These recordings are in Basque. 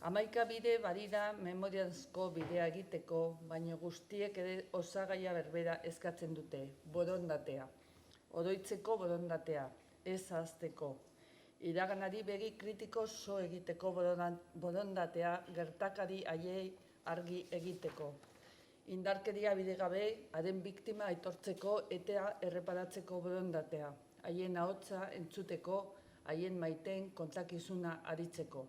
Hamaika bide badira memoriazko bidea egiteko, baina guztiek ere osagaia berbera eskatzen dute, borondatea. Oroitzeko borondatea, ez ahazteko. Iraganari begi kritiko so egiteko borondatea, gertakari haiei argi egiteko. Indarkeria bidegabe, haren biktima aitortzeko eta erreparatzeko borondatea. Haien ahotsa entzuteko, haien maiteen kontakizuna aritzeko.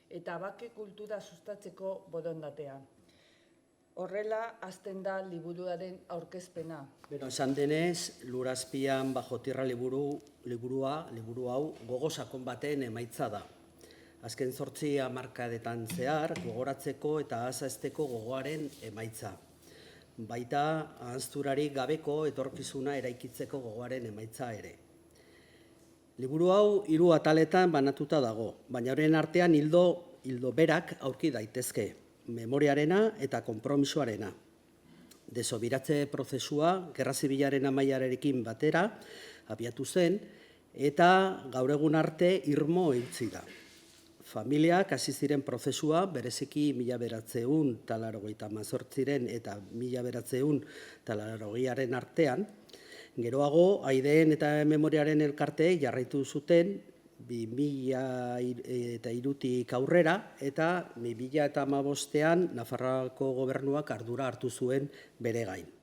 Eta bake kultura sustatzeko borondatea. Horrela, hasten da liburuaren aurkezpena. Esan denez, Lur azpian bajo tierra liburu hau gogo sakon baten emaitza da. Azken 8 hamarkadetan zehar, gogoratzeko eta ahazteko gogoaren emaitza. Baita, ahazturarik gabeko etorkizuna eraikitzeko gogoaren emaitza ere. Liburu hau 3 ataletan banatuta dago, baina horren artean ildo berak aurki daitezke, memoriarena eta konpromisoarena. Desobiratze prozesua, gerra zibilaren amaiarekin batera, abiatu zen, eta gaur egun arte irmo eutzi da. Familiak hasi ziren prozesua, bereziki 1988 eta 1990 artean, geroago, aideen eta memoriaren elkarteei jarraitu zuten 2003tik aurrera eta 2015an Nafarroako gobernuak ardura hartu zuen bere gain.